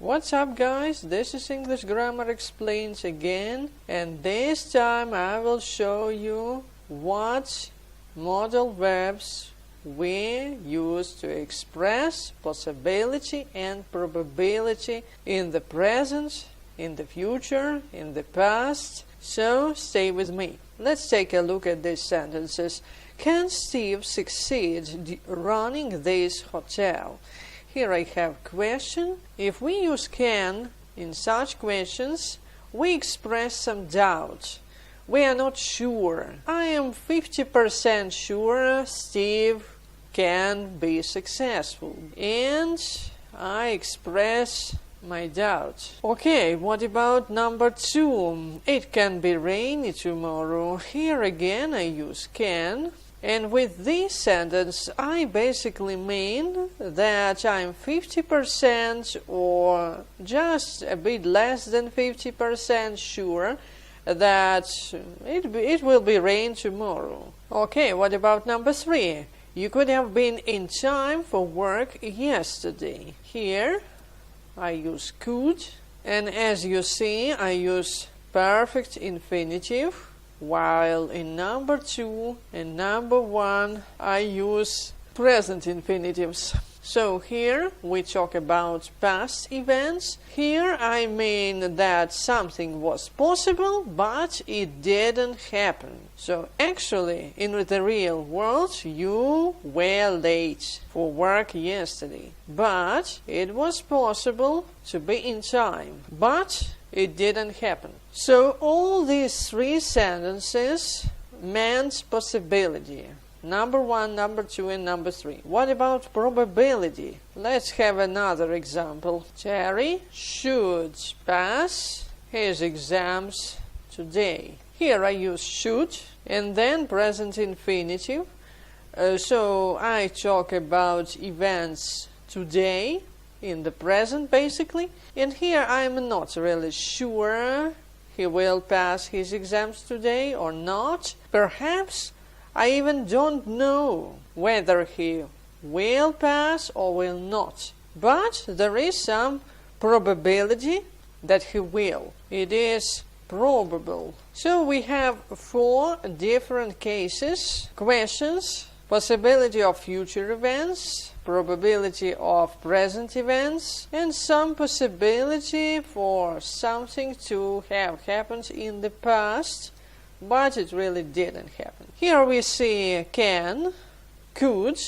What's up, guys? This is English Grammar Explains again, and this time I will show you what modal verbs we use to express possibility and probability in the present, in the future, in the past. So stay with me. Let's take a look at these sentences. Can Steve succeed running this hotel? Here I have question. If we use can in such questions, we express some doubt. We are not sure. I am 50% sure Steve can be successful. And I express my doubt. Okay, what about number 2? It can be rainy tomorrow. Here again I use can. And with this sentence, I basically mean that I'm 50% or just a bit less than 50% sure that it will be rain tomorrow. Okay, what about number 3? You could have been in time for work yesterday. Here, I use could. And as you see, I use perfect infinitive. While in number 2 and number 1, I use present infinitives. So here we talk about past events. Here I mean that something was possible, but it didn't happen. So actually, in the real world, you were late for work yesterday. But it was possible to be in time. But it didn't happen. So all these 3 sentences meant possibility. Number 1, number 2, and number 3. What about probability? Let's have another example. Terry should pass his exams today. Here I use should and then present infinitive. So I talk about events today, in the present basically, and here I'm not really sure he will pass his exams today or not. Perhaps I even don't know whether he will pass or will not, but there is some probability that he will. It is probable. So we have 4 different cases, questions, possibility of future events, probability of present events, and some possibility for something to have happened in the past, but it really didn't happen. Here we see can, could,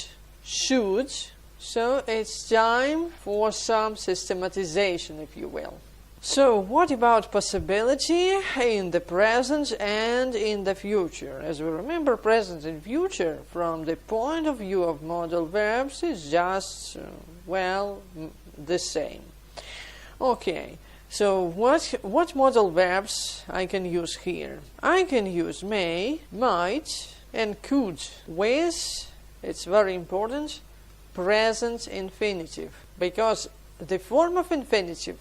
should, so it's time for some systematization, if you will. So what about possibility in the present and in the future? As we remember, present and future from the point of view of modal verbs is just, the same. Okay, so what modal verbs I can use here? I can use may, might, and could with, it's very important, present infinitive, because the form of infinitive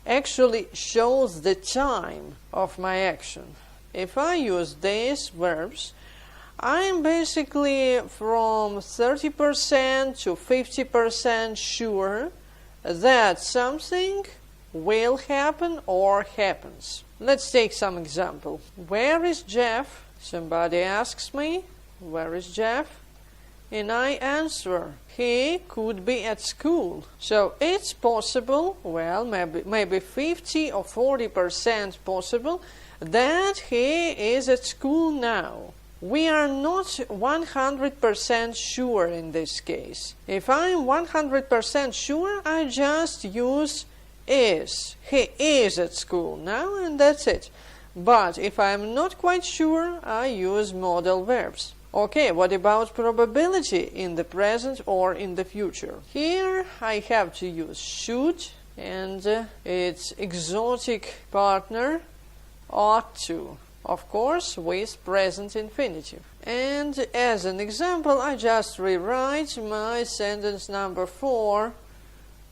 actually shows the time of my action. If I use these verbs, I'm basically from 30% to 50% sure that something will happen or happens. Let's take some example. Where is Jeff? Somebody asks me, where is Jeff? And I answer, he could be at school. So it's possible, maybe 50 or 40% possible that he is at school now. We are not 100% sure in this case. If I'm 100% sure, I just use is. He is at school now, and that's it. But if I'm not quite sure, I use modal verbs. Okay, what about probability in the present or in the future? Here I have to use should and its exotic partner ought to, of course with present infinitive. And as an example, I just rewrite my sentence number 4,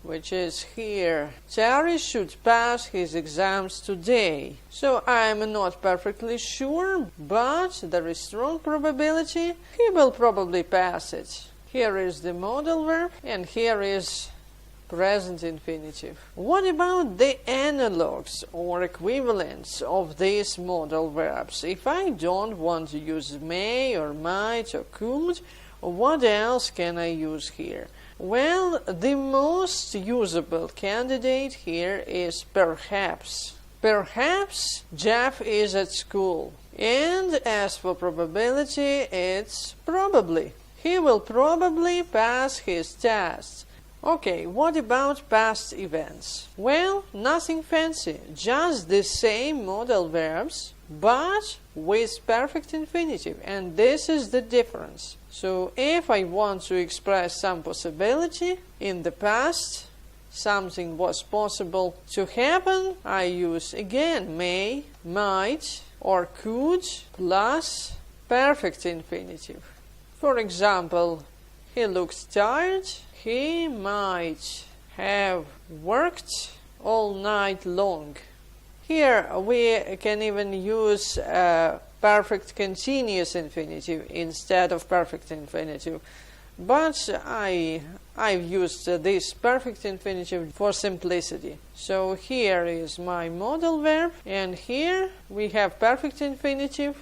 which is here. Terry should pass his exams today. So I'm not perfectly sure, but there is strong probability he will probably pass it. Here is the modal verb, and here is present infinitive. What about the analogues or equivalents of these modal verbs? If I don't want to use may or might or could, what else can I use here? Well, the most usable candidate here is perhaps. Perhaps Jeff is at school. And as for probability, it's probably. He will probably pass his test. Okay, what about past events? Well, nothing fancy, just the same modal verbs, but with perfect infinitive, and this is the difference. So if I want to express some possibility in the past, something was possible to happen, I use again may, might, or could plus perfect infinitive. For example, he looks tired. He might have worked all night long. Here we can even use perfect continuous infinitive instead of perfect infinitive. But I've used this perfect infinitive for simplicity. So here is my modal verb, and here we have perfect infinitive,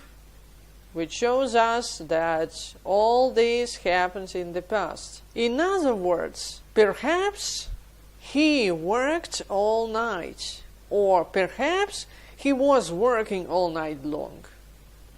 which shows us that all this happens in the past. In other words, perhaps he worked all night, or perhaps he was working all night long.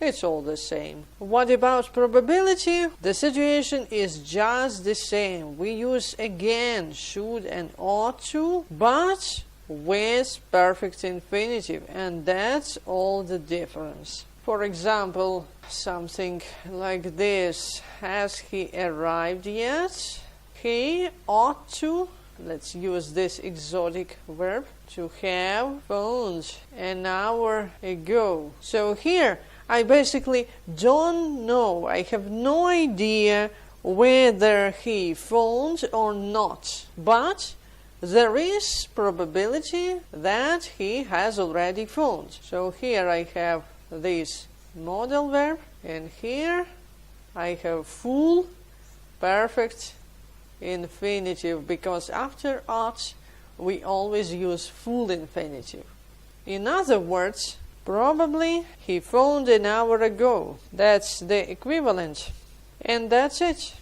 It's all the same. What about probability? The situation is just the same. We use again should and ought to, but with perfect infinitive, and that's all the difference. For example, something like this. Has he arrived yet? He ought to, let's use this exotic verb, to have phoned an hour ago. So here, I basically don't know. I have no idea whether he phoned or not. But there is probability that he has already phoned. So here I have this modal verb, and here I have full perfect infinitive, because after ought we always use full infinitive. In other words, probably he phoned an hour ago. That's the equivalent. And that's it.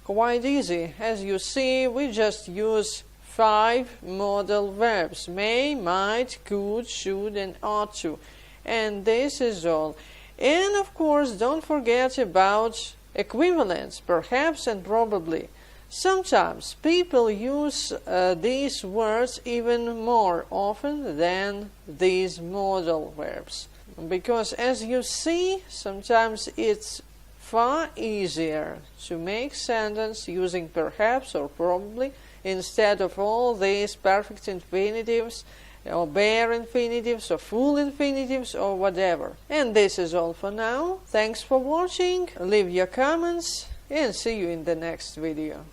Quite easy. As you see, we just use 5 modal verbs: may, might, could, should, and ought to. And this is all. And of course, don't forget about equivalents, perhaps and probably. Sometimes people use these words even more often than these modal verbs. Because as you see, sometimes it's far easier to make sentence using perhaps or probably instead of all these perfect infinitives or bare infinitives or full infinitives or whatever. And this is all for now. Thanks for watching. Leave your comments and see you in the next video.